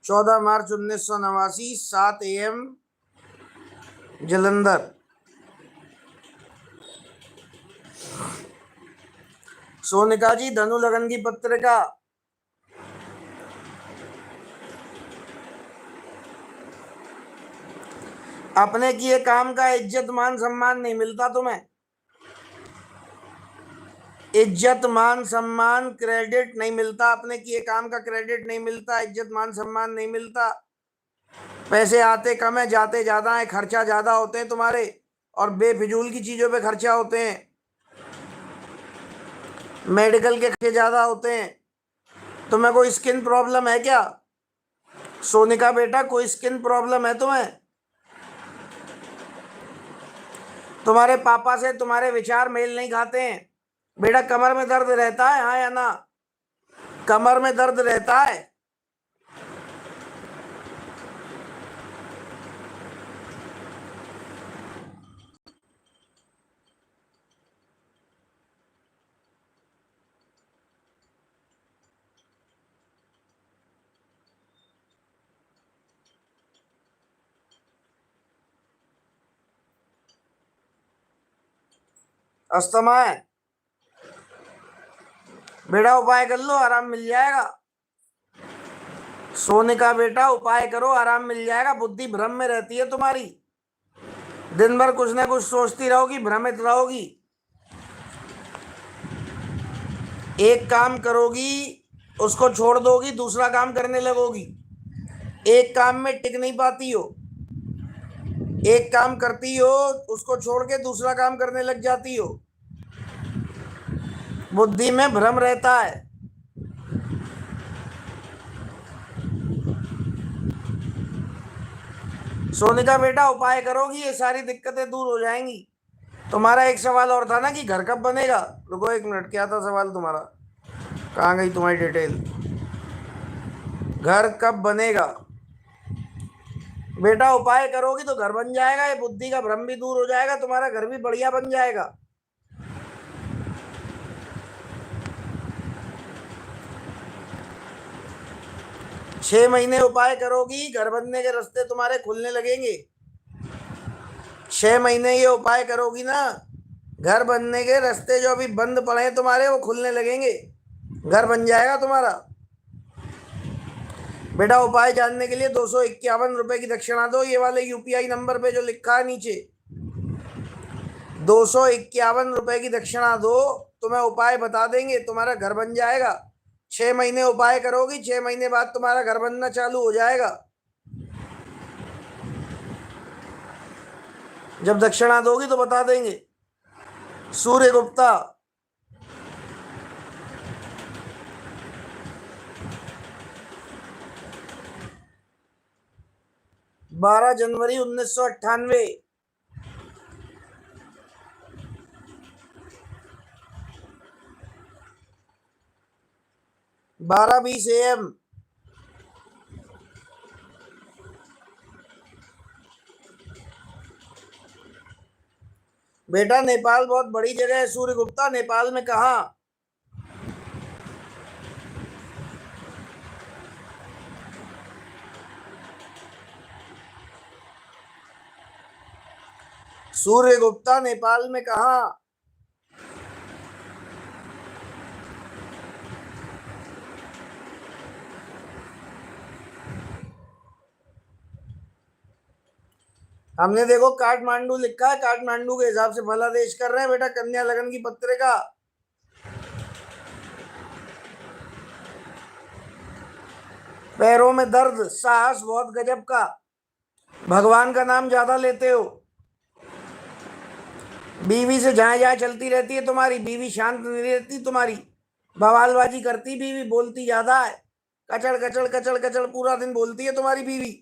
14 मार्च 1989, 7 AM, Jalandhar. Sonika जी, धनु लगन की पत्रिका। अपने किए काम का इज्जत मान सम्मान नहीं मिलता तुम्हें। इज्जत मान सम्मान क्रेडिट नहीं मिलता, अपने किए काम का क्रेडिट नहीं मिलता, इज्जत मान सम्मान नहीं मिलता। पैसे आते कम है, जाते ज्यादा है, खर्चा ज्यादा होते हैं तुम्हारे, और बेफिजूल की चीजों पे खर्चा होते हैं। मेडिकल के खर्चे ज्यादा होते हैं। तुम्हें कोई स्किन प्रॉब्लम है क्या सोनिका बेटा? कोई स्किन प्रॉब्लम है तुम्हें? तुम्हारे पापा से तुम्हारे विचार मेल नहीं खाते हैं बेटा। कमर में दर्द रहता है, हाँ या ना? कमर में दर्द रहता है? अस्थमा है बेटा? उपाय कर लो, आराम मिल जाएगा। सोने का बेटा उपाय करो, आराम मिल जाएगा। बुद्धि भ्रम में रहती है तुम्हारी, दिन भर कुछ ना कुछ सोचती रहोगी, भ्रमित रहोगी। एक काम करोगी, उसको छोड़ दोगी, दूसरा काम करने लगोगी। एक काम में टिक नहीं पाती हो। एक काम करती हो, उसको छोड़ के दूसरा काम करने लग जाती हो। बुद्धि में भ्रम रहता है। सोनिका बेटा उपाय करोगी, ये सारी दिक्कतें दूर हो जाएंगी। तुम्हारा एक सवाल और था ना कि घर कब बनेगा। रुको 1 मिनट, क्या था सवाल तुम्हारा? कहाँ गई तुम्हारी डिटेल? घर कब बनेगा बेटा? उपाय करोगी तो घर बन जाएगा, ये बुद्धि का भ्रम भी दूर हो जाएगा, तुम्हारा घर भी बढ़िया बन जाएगा। छह महीने उपाय करोगी, घर बनने के रास्ते तुम्हारे खुलने लगेंगे। 6 महीने ये उपाय करोगी ना, घर बनने के रास्ते जो अभी बंद पड़े हैं तुम्हारे, वो खुलने लगेंगे, घर बन जाएगा तुम्हारा। बेटा उपाय जानने के लिए 251 रुपए की दक्षिणा दो, ये वाले UPI नंबर पे जो लिखा है नीचे। 251 रुपए की दक्षिणा दो, तुम्हें उपाय बता देंगे, तुम्हारा घर बन जाएगा। 6 महीने उपाय करोगी, 6 महीने बाद तुम्हारा घर बनना चालू हो जाएगा। जब दक्षिणा दोगी तो बता देंगे। सूर्य गुप्ता, 12 जनवरी 1998, 12:20 AM। बेटा नेपाल बहुत बड़ी जगह है सूर्य गुप्ता, नेपाल में कहा? सूर्य गुप्ता नेपाल में कहा? हमने देखो काठमांडू लिखा है, काठमांडू के हिसाब से फलादेश कर रहे हैं बेटा। कन्या लगन की पत्रिका। पैरों में दर्द, साहस बहुत गजब का, भगवान का नाम ज्यादा लेते हो। बीवी से जहां जहां चलती रहती है तुम्हारी बीवी, शांत नहीं रहती तुम्हारी, बवालबाजी करती बीवी, बोलती ज्यादा है, कचड़ कचड़ कचड़ कचड़ पूरा दिन बोलती है तुम्हारी बीवी।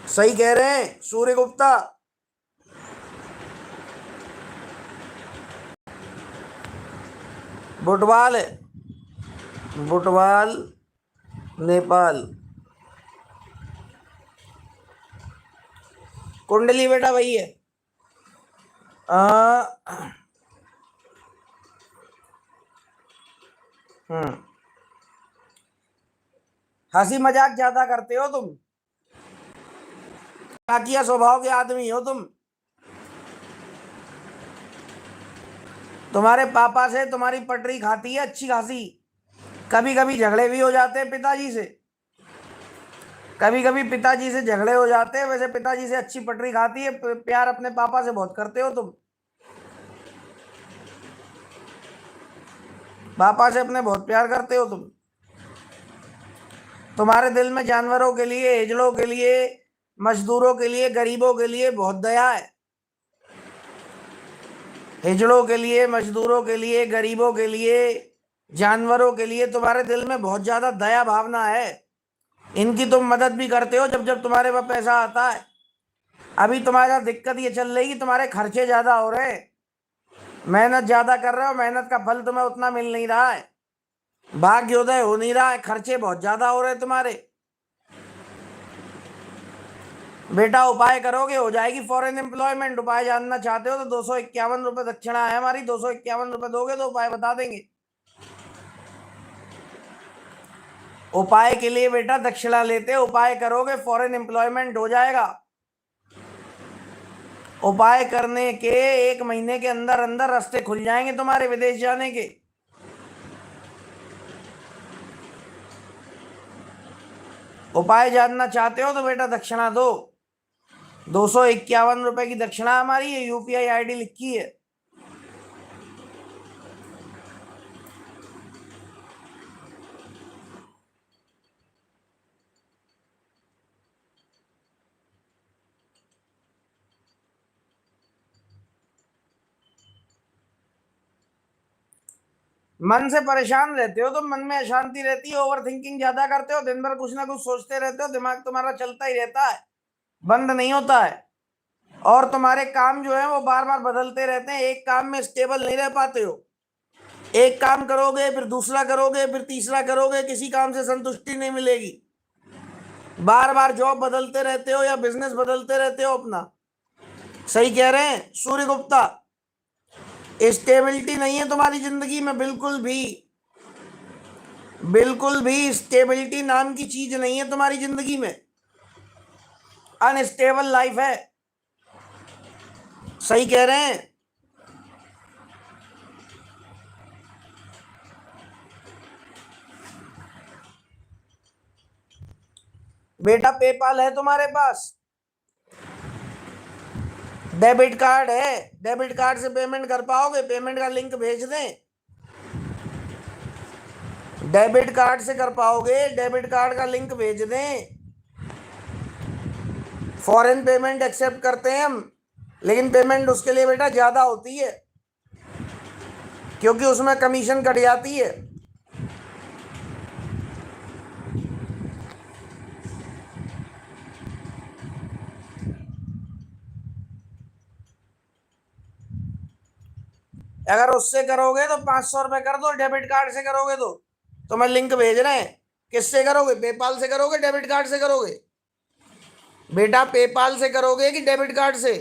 सही कह रहे हैं सूर्य गुप्ता। बुटवाल है, बुटवाल नेपाल। कुंडली बेटा वही है। हम्म हंसी मजाक ज्यादा करते हो तुम, ताकिया स्वभाव के आदमी हो तुम। तुम्हारे पापा से तुम्हारी पटरी खाती है अच्छी खासी। कभी कभी झगड़े भी हो जाते हैं पिताजी से, कभी कभी पिताजी से झगड़े हो जाते हैं। वैसे पिताजी से अच्छी पटरी खाती है, प्यार अपने पापा से बहुत करते हो तुम। पापा से अपने बहुत प्यार करते हो तुम। तुम्हारे दिल में जानवरों के लिए, हिजड़ों के लिए, मजदूरों के लिए, गरीबों के लिए बहुत दया है। हिजड़ों के लिए, मजदूरों के लिए, गरीबों के लिए, जानवरों के लिए तुम्हारे दिल में बहुत ज्यादा दया भावना है। इनकी तुम मदद भी करते हो जब जब तुम्हारे पास पैसा आता है। अभी तुम्हारा दिक्कत ये चल रही कि तुम्हारे खर्चे ज्यादा हो रहे हैं, मेहनत ज्यादा कर रहे हो, मेहनत का फल तुम्हें उतना मिल नहीं रहा है, भाग्योदय हो नहीं रहा है, खर्चे बहुत ज्यादा हो रहे हैं तुम्हारे। बेटा उपाय करोगे हो जाएगी फॉरेन एम्प्लॉयमेंट। उपाय जानना चाहते हो तो 251 रुपये दक्षिणा है हमारी, 251 रुपये दोगे तो उपाय बता देंगे। उपाय के लिए बेटा दक्षिणा लेते, उपाय करोगे फॉरेन एम्प्लॉयमेंट हो जाएगा। उपाय करने के 1 महीने के अंदर अंदर रास्ते खुल जाएंगे तुम्हारे विदेश जाने के। उपाय जानना चाहते हो तो बेटा दक्षिणा दो। 251 रुपए की दक्षिणा हमारी, ये यूपीआई आईडी लिखी है। मन से परेशान रहते हो तो मन में अशांति रहती है, ओवर थिंकिंग ज्यादा करते हो, दिन भर कुछ ना कुछ सोचते रहते हो, दिमाग तुम्हारा चलता ही रहता है, बंद नहीं होता है। और तुम्हारे काम जो है वो बार बार बदलते रहते हैं, एक काम में स्टेबल नहीं रह पाते हो। एक काम करोगे फिर दूसरा करोगे फिर तीसरा करोगे, किसी काम से संतुष्टि नहीं मिलेगी। बार बार जॉब बदलते रहते हो या बिजनेस बदलते रहते हो अपना। सही कह रहे हैं सूर्य गुप्ता, स्टेबिलिटी नहीं है तुम्हारी जिंदगी में बिल्कुल भी। बिल्कुल भी स्टेबिलिटी नाम की चीज नहीं है तुम्हारी जिंदगी में, अनस्टेबल लाइफ है। सही कह रहे हैं। बेटा पेपाल है तुम्हारे पास, डेबिट कार्ड है, डेबिट कार्ड से पेमेंट कर पाओगे? पेमेंट का लिंक भेज दें? डेबिट कार्ड से कर पाओगे? डेबिट कार्ड का लिंक भेज दें? फॉरेन पेमेंट एक्सेप्ट करते हैं हम, लेकिन पेमेंट उसके लिए बेटा ज्यादा होती है, क्योंकि उसमें कमीशन कट जाती है। अगर उससे करोगे तो 500 रुपये कर दो, डेबिट कार्ड से करोगे तो मैं लिंक भेज रहे हैं। किससे करोगे? पेपाल से करोगे डेबिट कार्ड से करोगे? बेटा पेपाल से करोगे कि डेबिट कार्ड से?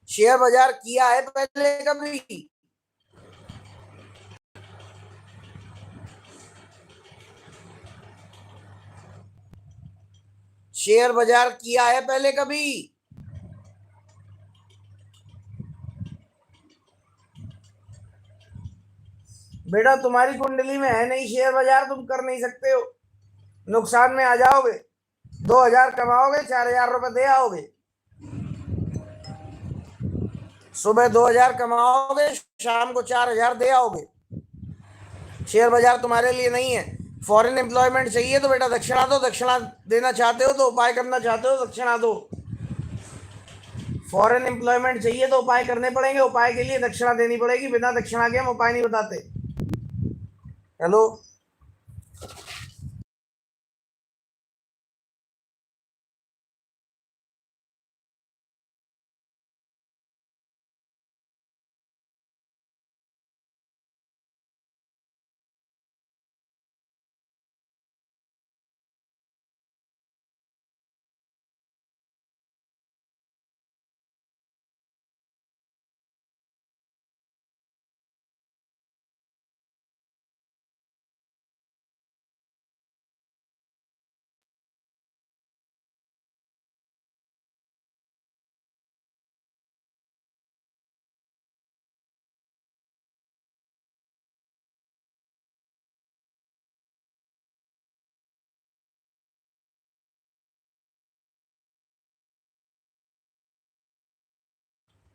शेयर बाजार किया है पहले कभी? शेयर बाजार किया है पहले कभी? बेटा तुम्हारी कुंडली में है नहीं शेयर बाजार, तुम कर नहीं सकते हो, नुकसान में आ जाओगे। 2,000 कमाओगे, 4,000 रुपये दे आओगे। सुबह 2,000 कमाओगे, शाम को 4,000 दे आओगे। शेयर बाजार तुम्हारे लिए नहीं है। फॉरेन एम्प्लॉयमेंट चाहिए तो बेटा दक्षिणा दो, दक्षिणा देना चाहते हो तो उपाय करना चाहते हो दक्षिणा दो। फॉरेन एम्प्लॉयमेंट चाहिए तो उपाय करने पड़ेंगे, उपाय के लिए दक्षिणा देनी पड़ेगी, बिना दक्षिणा के हम उपाय नहीं बताते। हेलो।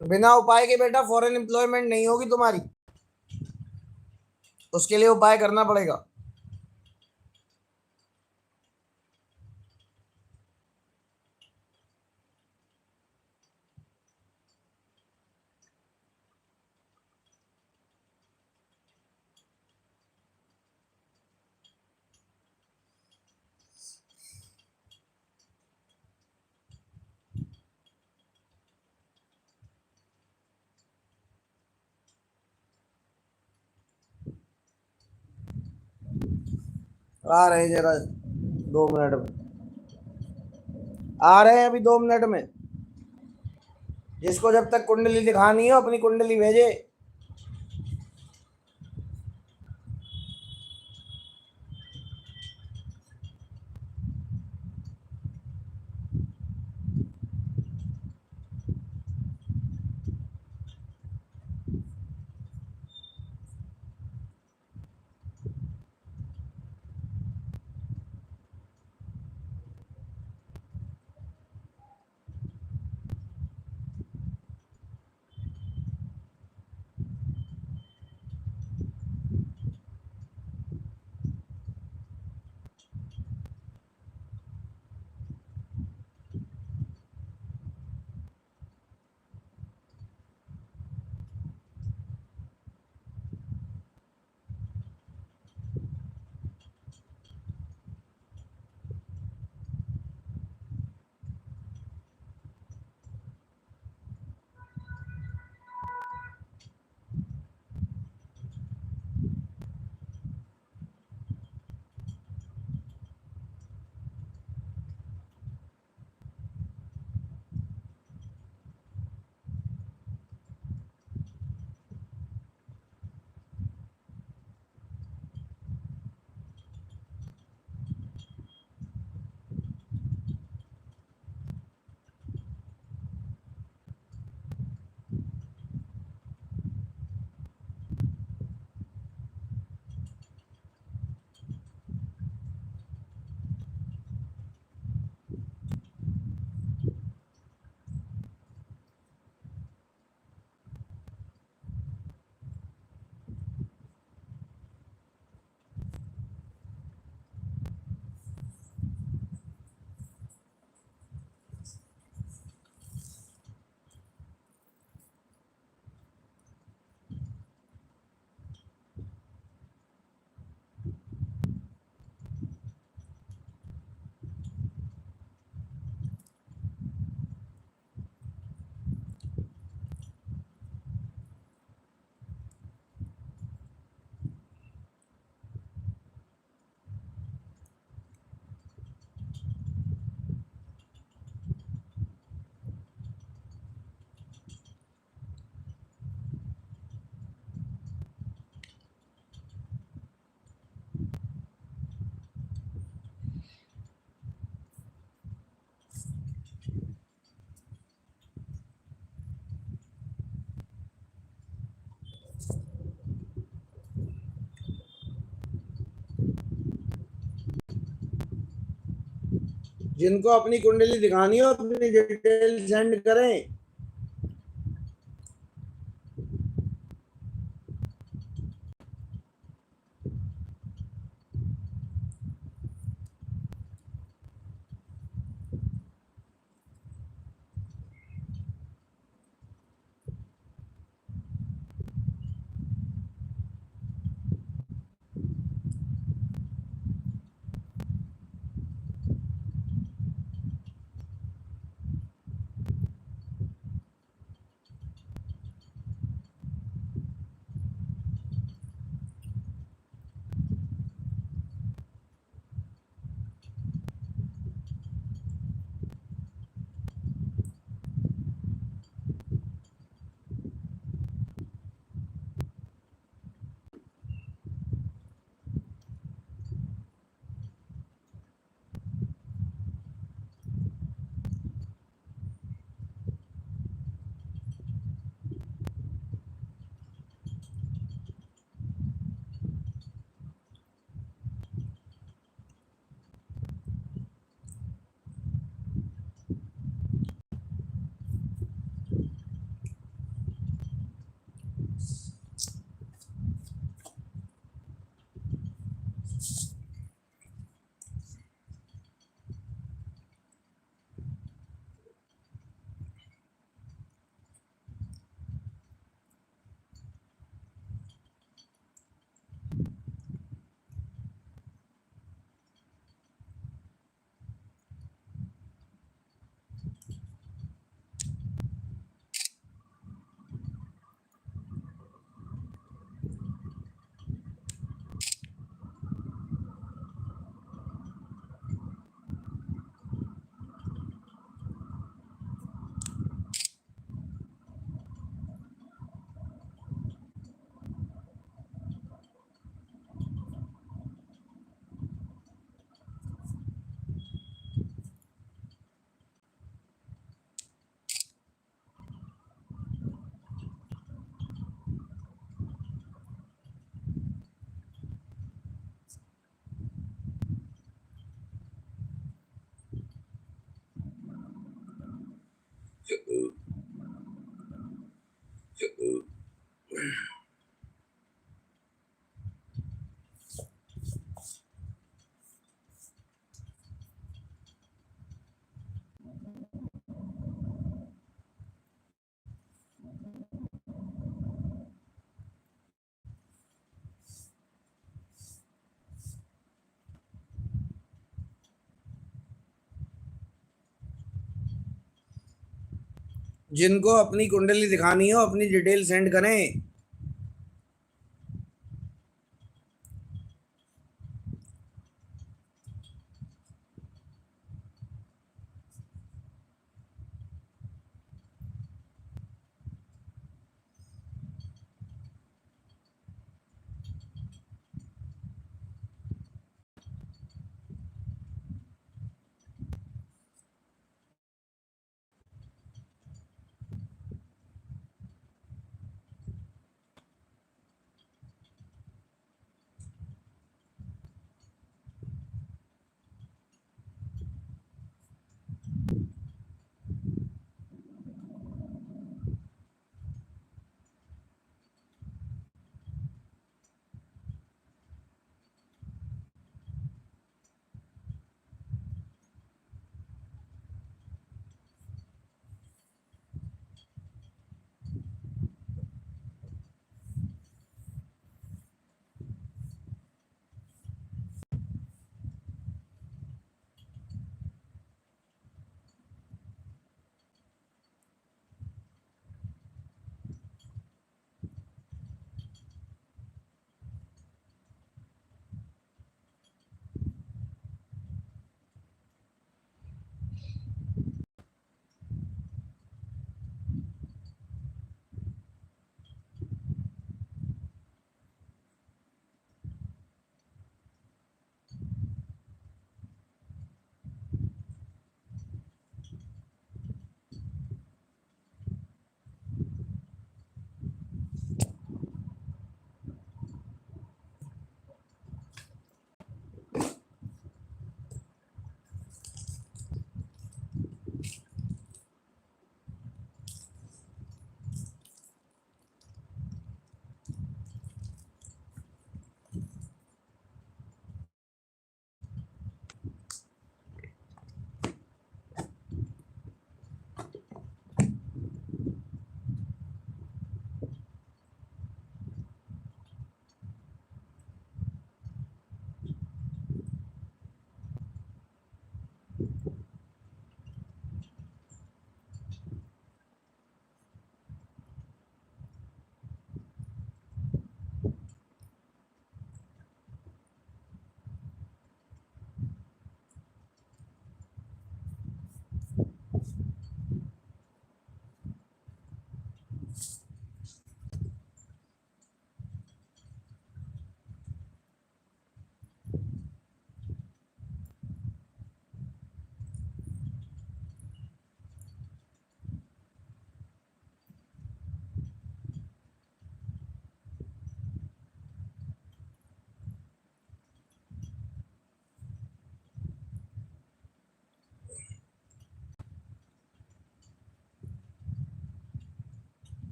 बिना उपाय के बेटा फॉरेन एम्प्लॉयमेंट नहीं होगी तुम्हारी, उसके लिए उपाय करना पड़ेगा। आ रहे हैं जरा 2 मिनट में, आ रहे हैं अभी 2 मिनट में। जिसको जब तक कुंडली दिखानी हो अपनी कुंडली भेजे। जिनको अपनी कुंडली दिखानी हो अपनी डिटेल सेंड करें। जिनको अपनी कुंडली दिखानी हो अपनी डिटेल सेंड करें।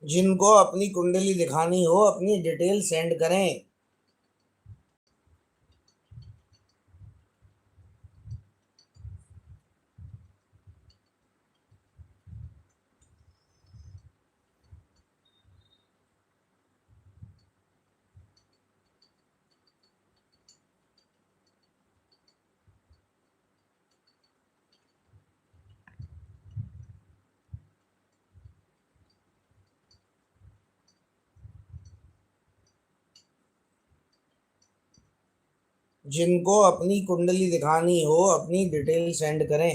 जिनको अपनी कुंडली दिखानी हो अपनी डिटेल सेंड करें। जिनको अपनी कुंडली दिखानी हो अपनी डिटेल सेंड करें।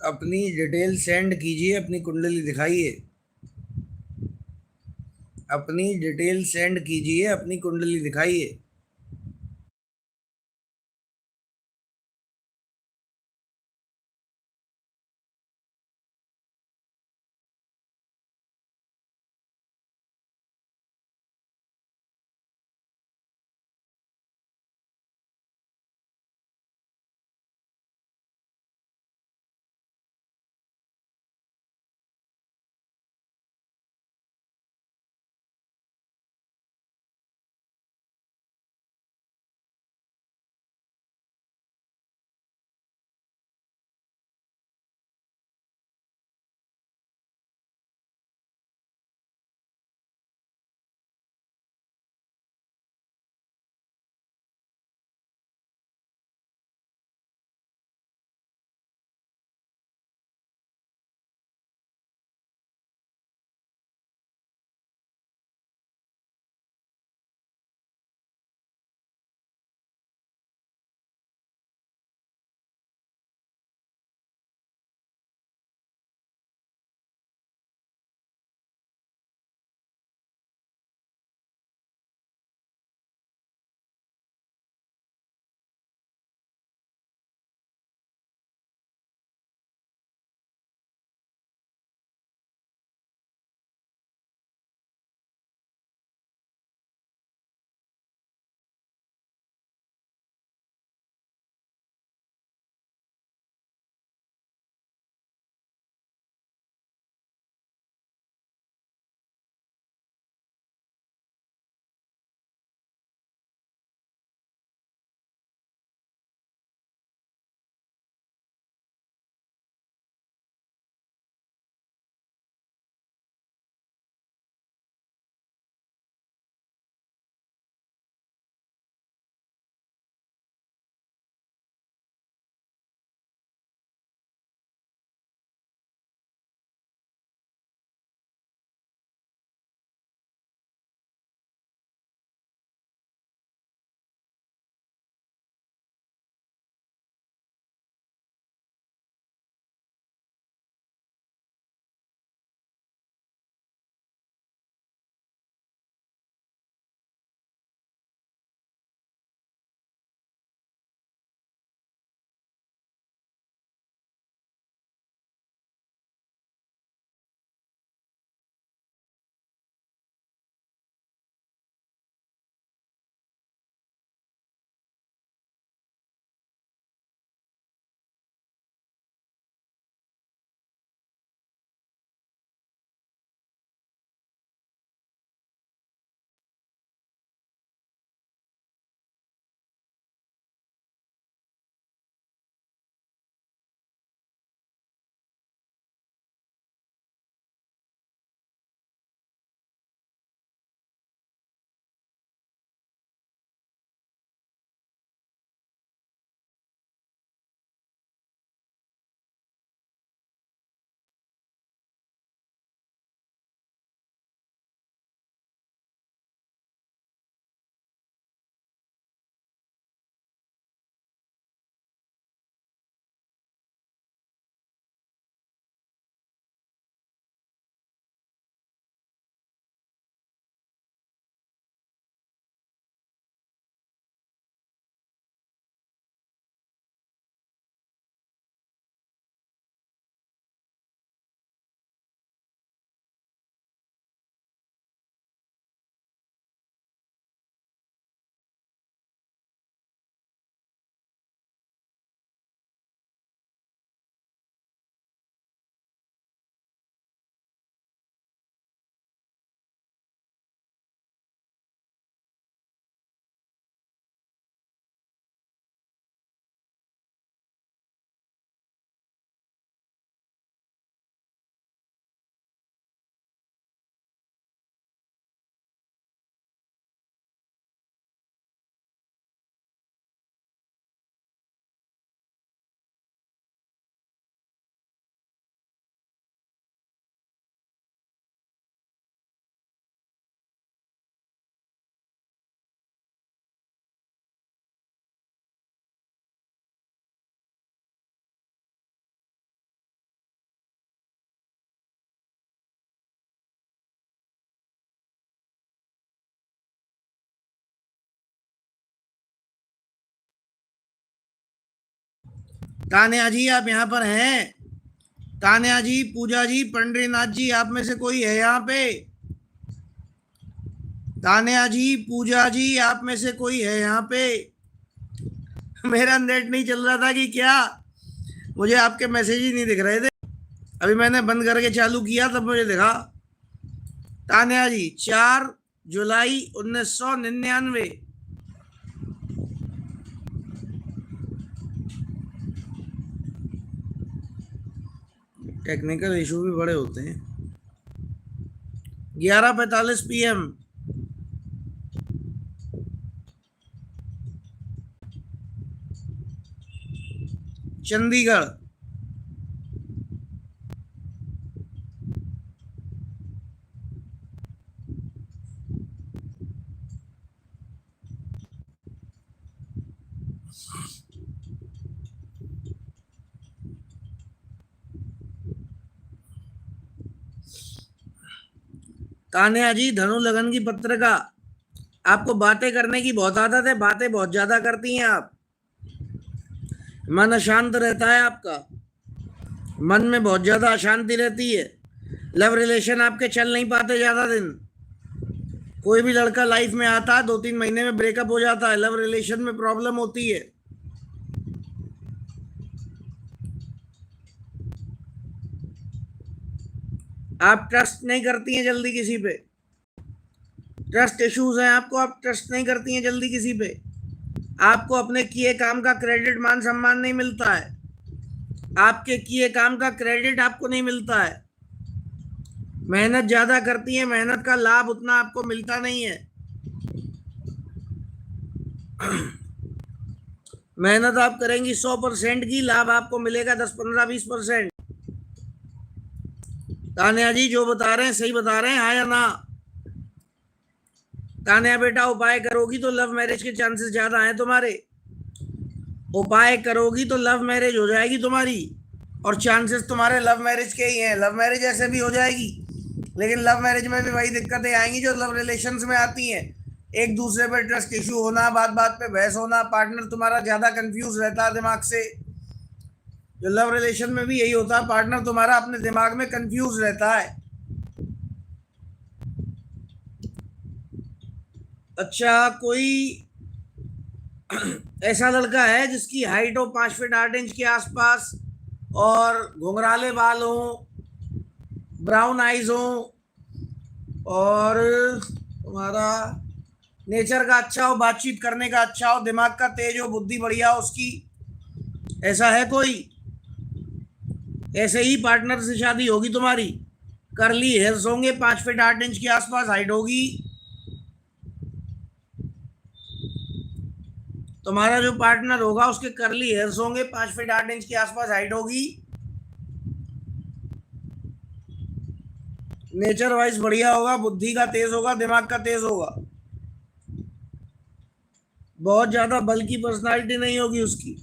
अपनी डिटेल सेंड कीजिए, अपनी कुंडली दिखाइए। अपनी डिटेल सेंड कीजिए, अपनी कुंडली दिखाइए। तान्या जी आप यहाँ पर हैं? तान्या जी, पूजा जी, पंडरीनाथ जी, आप में से कोई है यहाँ पे? तान्या जी, पूजा जी, आप में से कोई है यहाँ पे? मेरा नेट नहीं चल रहा था कि क्या? मुझे आपके मैसेज ही नहीं दिख रहे थे। अभी मैंने बंद करके चालू किया तब मुझे दिखा। तान्या जी, 4 जुलाई 1999। टेक्निकल इशू भी बड़े होते हैं। 11:45 PM, चंडीगढ़। तान्या जी, धनु लगन की पत्रिका। आपको बातें करने की बहुत आदत है, बातें बहुत ज्यादा करती हैं आप। मन अशांत रहता है आपका, मन में बहुत ज्यादा अशांति रहती है। लव रिलेशन आपके चल नहीं पाते ज्यादा दिन। कोई भी लड़का लाइफ में आता है 2-3 महीने में ब्रेकअप हो जाता है, लव रिलेशन में प्रॉब्लम होती है। आप ट्रस्ट नहीं करती हैं जल्दी किसी पे, ट्रस्ट इश्यूज हैं आपको, आप ट्रस्ट नहीं करती हैं जल्दी किसी पे। आपको अपने किए काम का क्रेडिट, मान सम्मान नहीं मिलता है। आपके किए काम का क्रेडिट आपको नहीं मिलता है। मेहनत ज्यादा करती है, मेहनत का लाभ उतना आपको मिलता नहीं है। मेहनत आप करेंगी 100% की, लाभ आपको मिलेगा 10, 15, 20%। तान्या जी, जो बता रहे हैं सही बता रहे हैं, हाँ या ना? तान्या बेटा, उपाय करोगी तो लव मैरिज के चांसेस ज्यादा हैं तुम्हारे। उपाय करोगी तो लव मैरिज हो जाएगी तुम्हारी, और चांसेस तुम्हारे लव मैरिज के ही हैं। लव मैरिज ऐसे भी हो जाएगी, लेकिन लव मैरिज में भी वही दिक्कतें आएंगी जो लव रिलेशंस में आती हैं। एक दूसरे पर ट्रस्ट इशू होना, बात बात पे बहस होना, पार्टनर तुम्हारा ज्यादा कंफ्यूज रहता है दिमाग से। जो लव रिलेशन में भी यही होता है, पार्टनर तुम्हारा अपने दिमाग में कंफ्यूज रहता है। अच्छा, कोई ऐसा लड़का है जिसकी हाइट हो 5 फीट 8 इंच के आसपास, और घुंघराले बाल हो, ब्राउन आईज हो, और तुम्हारा नेचर का अच्छा हो, बातचीत करने का अच्छा हो, दिमाग का तेज हो, बुद्धि बढ़िया हो उसकी? ऐसा है कोई? ऐसे ही पार्टनर से शादी होगी तुम्हारी। करली हेयर्स होंगे, 5 फीट 8 इंच के आसपास हाइट होगी। तुम्हारा जो पार्टनर होगा उसके करली हेयर्स होंगे, 5 फीट 8 इंच के आसपास हाइट होगी। नेचर वाइज बढ़िया होगा, बुद्धि का तेज होगा, दिमाग का तेज होगा। बहुत ज्यादा बल की पर्सनालिटी नहीं होगी उसकी,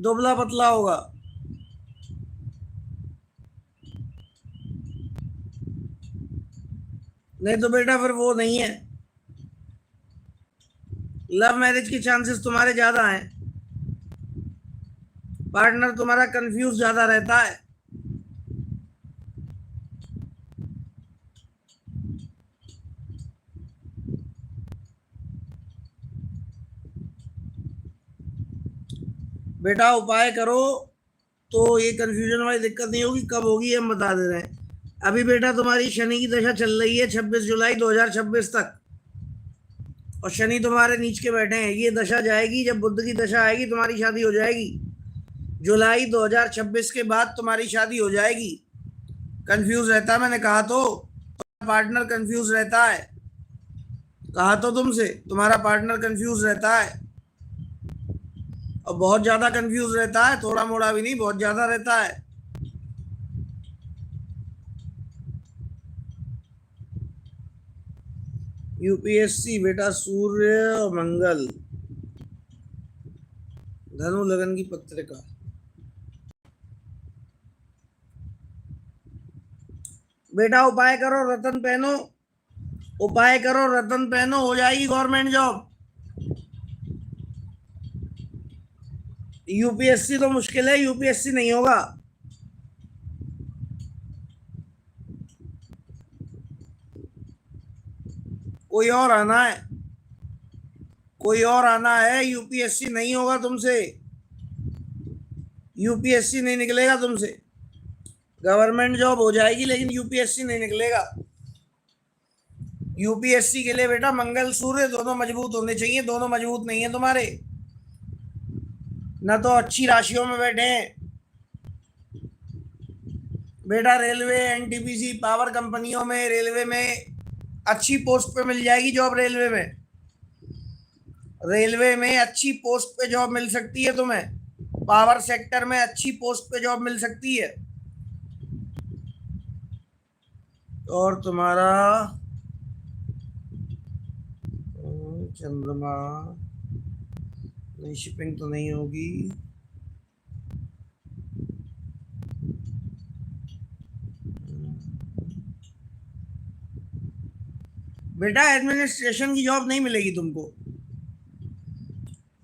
दुबला पतला होगा। नहीं तो बेटा फिर वो नहीं है। लव मैरिज के चांसेस तुम्हारे ज्यादा हैं। पार्टनर तुम्हारा कंफ्यूज ज्यादा रहता है। बेटा उपाय करो तो ये कंफ्यूजन वाली दिक्कत नहीं होगी। कब होगी हम बता दे रहे हैं। अभी बेटा तुम्हारी शनि की दशा चल रही है 26 जुलाई 2026 तक, और शनि तुम्हारे नीच के बैठे हैं। ये दशा जाएगी, जब बुध की दशा आएगी तुम्हारी शादी हो जाएगी। जुलाई 2026 के बाद तुम्हारी शादी हो जाएगी। कंफ्यूज रहता है, मैंने कहा तो। पार्टनर कंफ्यूज रहता है, कहा तो तुमसे, तुम्हारा पार्टनर कंफ्यूज रहता है, और बहुत ज्यादा कंफ्यूज रहता है, थोड़ा मोड़ा भी नहीं, बहुत ज्यादा रहता है। यूपीएससी बेटा, सूर्य और मंगल, धनु लगन की पत्रिका। बेटा उपाय करो, रतन पहनो, उपाय करो, रतन पहनो, हो जाएगी गवर्नमेंट जॉब। यूपीएससी तो मुश्किल है, यूपीएससी नहीं होगा। कोई और आना है, कोई और आना है, यूपीएससी नहीं होगा तुमसे, यूपीएससी नहीं निकलेगा तुमसे। गवर्नमेंट जॉब हो जाएगी लेकिन यूपीएससी नहीं निकलेगा। यूपीएससी के लिए बेटा मंगल सूर्य दोनों मजबूत होने चाहिए, दोनों मजबूत नहीं है तुम्हारे, न तो अच्छी राशियों में बैठे हैं बेटा। रेलवे, एनटीपीसी, पावर कंपनियों में, रेलवे में अच्छी पोस्ट पे मिल जाएगी जॉब। रेलवे में, रेलवे में अच्छी पोस्ट पे जॉब मिल सकती है तुम्हें, पावर सेक्टर में अच्छी पोस्ट पे जॉब मिल सकती है। और तुम्हारा चंद्रमा, नहीं शिपिंग तो नहीं होगी। बेटा एडमिनिस्ट्रेशन की जॉब नहीं मिलेगी तुमको,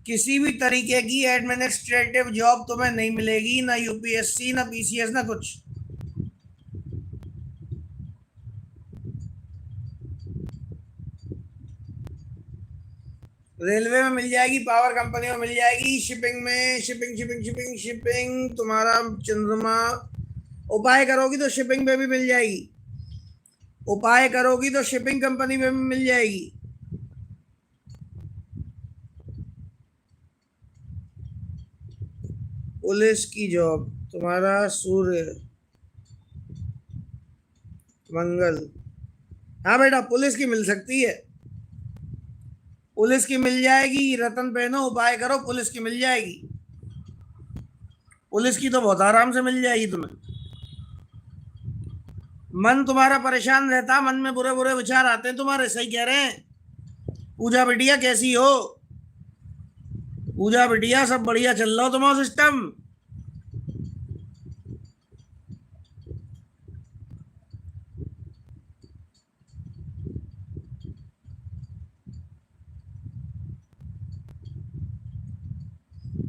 किसी भी तरीके की एडमिनिस्ट्रेटिव जॉब तुम्हें नहीं मिलेगी, ना यूपीएससी, ना पीसीएस, ना कुछ। रेलवे में मिल जाएगी, पावर कंपनी में मिल जाएगी, शिपिंग में, शिपिंग शिपिंग शिपिंग शिपिंग तुम्हारा चंद्रमा। उपाय करोगी तो शिपिंग में भी मिल जाएगी, उपाय करोगी तो शिपिंग कंपनी में भी मिल जाएगी। पुलिस की जॉब तुम्हारा सूर्य मंगल, हाँ बेटा पुलिस की मिल सकती है, पुलिस की मिल जाएगी। रतन पहनो, उपाय करो, पुलिस की मिल जाएगी। पुलिस की तो बहुत आराम से मिल जाएगी तुम्हें। मन तुम्हारा परेशान रहता, मन में बुरे बुरे विचार आते हैं तुम्हारे, सही कह रहे हैं। पूजा बिटिया कैसी हो? पूजा बिटिया सब बढ़िया चल रहा हो तुम्हारा सिस्टम?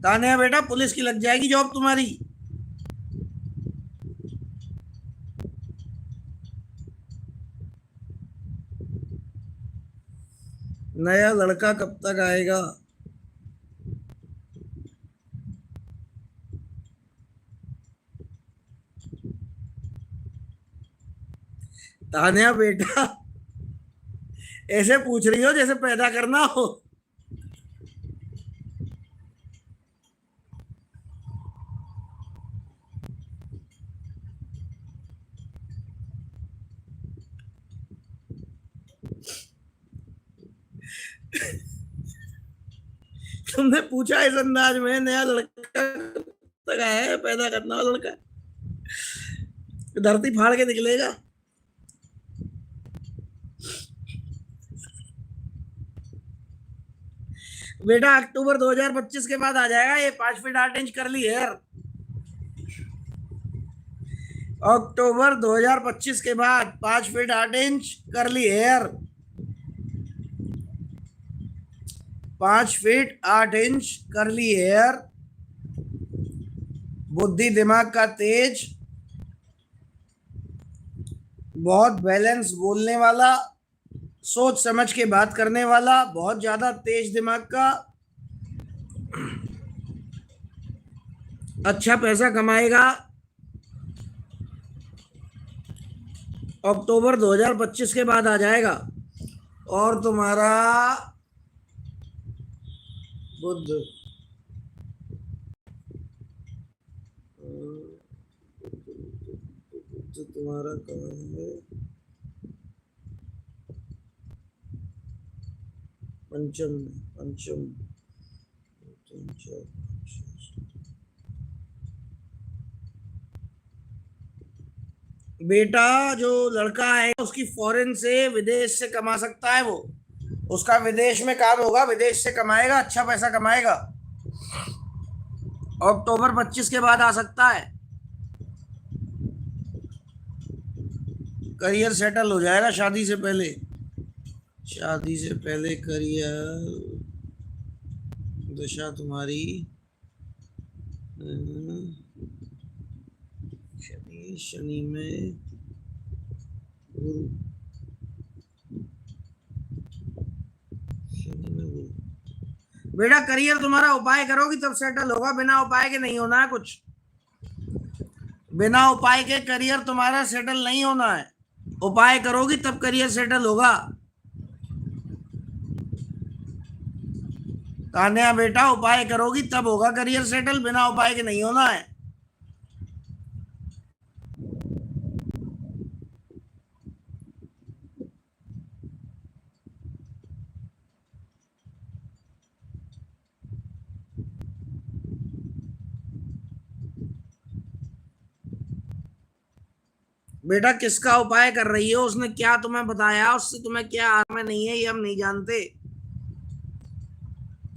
तान्या बेटा पुलिस की लग जाएगी जॉब तुम्हारी। नया लड़का कब तक आएगा? तान्या बेटा ऐसे पूछ रही हो जैसे पैदा करना हो। तुमने पूछा इस अंदाज में, नया लड़का कब तक आया है, पैदा करना हो लड़का, धरती फाड़ के निकलेगा। बेटा अक्टूबर 2025 के बाद आ जाएगा ये, 5 फीट 8 इंच कर ली है। अक्टूबर 2025 के बाद 5 फीट 8 इंच कर ली हेयर, 5 फीट 8 इंच कर ली हेयर। बुद्धि दिमाग का तेज, बहुत बैलेंस बोलने वाला, सोच समझ के बात करने वाला, बहुत ज्यादा तेज दिमाग का, अच्छा पैसा कमाएगा। अक्टूबर 2025 के बाद आ जाएगा। और तुम्हारा बुध, तुम्हारा कहाँ है? पंचम में, पंचम, 3 4 5 6। बेटा जो लड़का है उसकी फॉरेन से, विदेश से कमा सकता है वो, उसका विदेश में काम होगा, विदेश से कमाएगा, अच्छा पैसा कमाएगा। अक्टूबर 25 के बाद आ सकता है, करियर सेटल हो जाएगा शादी से पहले, शादी से पहले करियर दशा तुम्हारी शनि शनि में गुरु, शनि में गुरु। बेटा करियर तुम्हारा उपाय करोगी तब सेटल होगा, बिना उपाय के नहीं होना है कुछ। बिना उपाय के करियर तुम्हारा सेटल नहीं होना है, उपाय करोगी तब करियर सेटल होगा। तान्या बेटा उपाय करोगी तब होगा करियर सेटल, बिना उपाय के नहीं होना है। बेटा किसका उपाय कर रही हो, उसने क्या तुम्हें बताया, उससे तुम्हें क्या आराम नहीं है, ये हम नहीं जानते।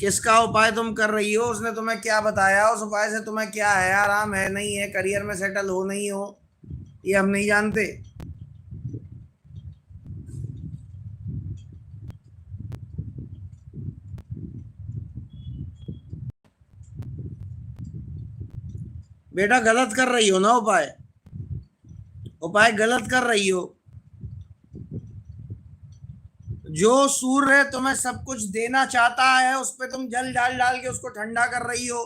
किसका उपाय तुम कर रही हो, उसने तुम्हें क्या बताया, उस उपाय से तुम्हें क्या है, आराम है नहीं है, करियर में सेटल हो नहीं हो, ये हम नहीं जानते। बेटा गलत कर रही हो ना उपाय, उपाय गलत कर रही हो। जो सूर्य तुम्हें सब कुछ देना चाहता है उस पे तुम जल डाल डाल के उसको ठंडा कर रही हो।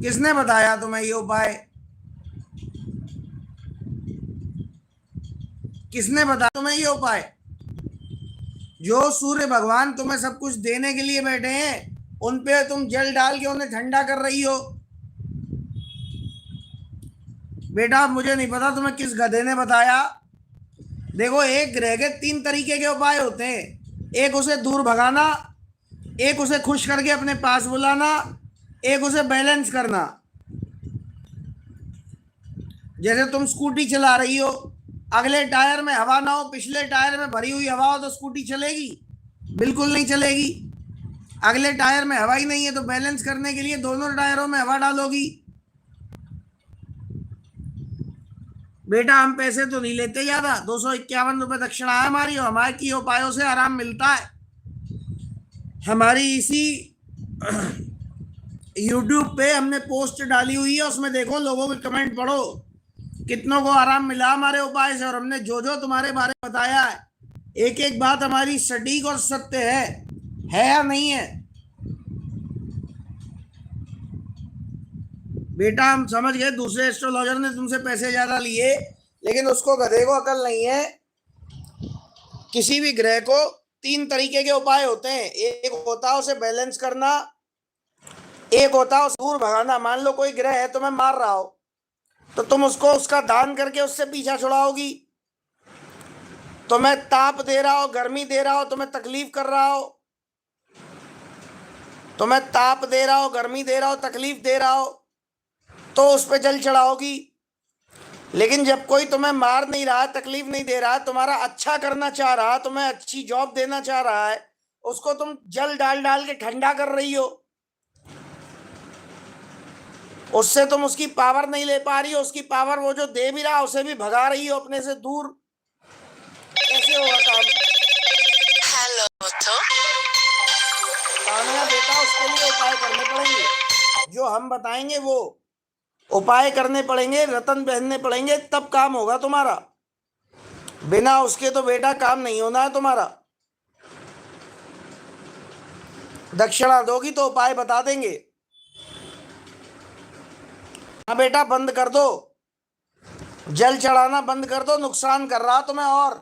किसने बताया तुम्हें ये उपाय, किसने बताया तुम्हें ये उपाय। जो सूर्य भगवान तुम्हें सब कुछ देने के लिए बैठे हैं उन पे तुम जल डाल के उन्हें ठंडा कर रही हो। बेटा मुझे नहीं पता तुम्हें किस गधे ने बताया। देखो एक ग्रह के 3 तरीके के उपाय होते हैं, एक उसे दूर भगाना, एक उसे खुश करके अपने पास बुलाना, एक उसे बैलेंस करना। जैसे तुम स्कूटी चला रही हो, अगले टायर में हवा ना हो, पिछले टायर में भरी हुई हवा हो तो स्कूटी चलेगी? बिल्कुल नहीं चलेगी। अगले टायर में हवा ही नहीं है तो बैलेंस करने के लिए दोनों टायरों में हवा डालोगी। बेटा हम पैसे तो नहीं लेते ज्यादा, 251 रुपये दक्षिणा है हमारी, और हमारे की उपायों से आराम मिलता है। हमारी इसी YouTube पे हमने पोस्ट डाली हुई है, उसमें देखो, लोगों के कमेंट पढ़ो, कितनों को आराम मिला हमारे उपाय से। और हमने जो जो तुम्हारे बारे में बताया है, एक एक बात हमारी सटीक और सत्य है या नहीं है? बेटा हम समझ गए दूसरे एस्ट्रोलॉजर ने तुमसे पैसे ज्यादा लिए, लेकिन उसको गधे को अकल नहीं है। किसी भी ग्रह को 3 तरीके के उपाय होते हैं, एक होता है उसे बैलेंस करना, एक होता है उसे दूर भगाना। मान लो कोई ग्रह है तुम्हें मार रहा हो तो तुम उसको उसका दान करके उससे पीछा छुड़ाओगी। तुम्हें ताप दे रहा हो, गर्मी दे रहा हो, तुम्हें तकलीफ कर रहा हो, तुम्हें ताप दे रहा हो, गर्मी दे रहा हो, तकलीफ दे रहा हो, तो उस पर जल चढ़ाओगी। लेकिन जब कोई तुम्हें मार नहीं रहा, तकलीफ नहीं दे रहा, तुम्हारा अच्छा करना चाह रहा, तुम्हें अच्छी जॉब देना चाह रहा है, उसको तुम जल डाल डाल के ठंडा कर रही हो। उससे तुम उसकी पावर नहीं ले पा रही हो, उसकी पावर वो जो दे भी रहा उसे भी भगा रही हो अपने से दूर। कैसे होगा काम? हेलो बेटा उसके लिए उपाय करने पड़ेंगे, जो हम बताएंगे वो उपाय करने पड़ेंगे, रतन पहनने पड़ेंगे, तब काम होगा तुम्हारा। बिना उसके तो बेटा काम नहीं होना है तुम्हारा। दक्षिणा दोगी तो उपाय बता देंगे। हाँ बेटा बंद कर दो, जल चढ़ाना बंद कर दो, नुकसान कर रहा तुम्हें। और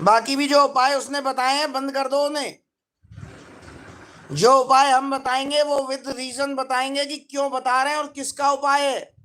बाकी भी जो उपाय उसने बताए हैं बंद कर दो उन्हें। जो उपाय हम बताएंगे वो विद रीजन बताएंगे कि क्यों बता रहे हैं और किसका उपाय है।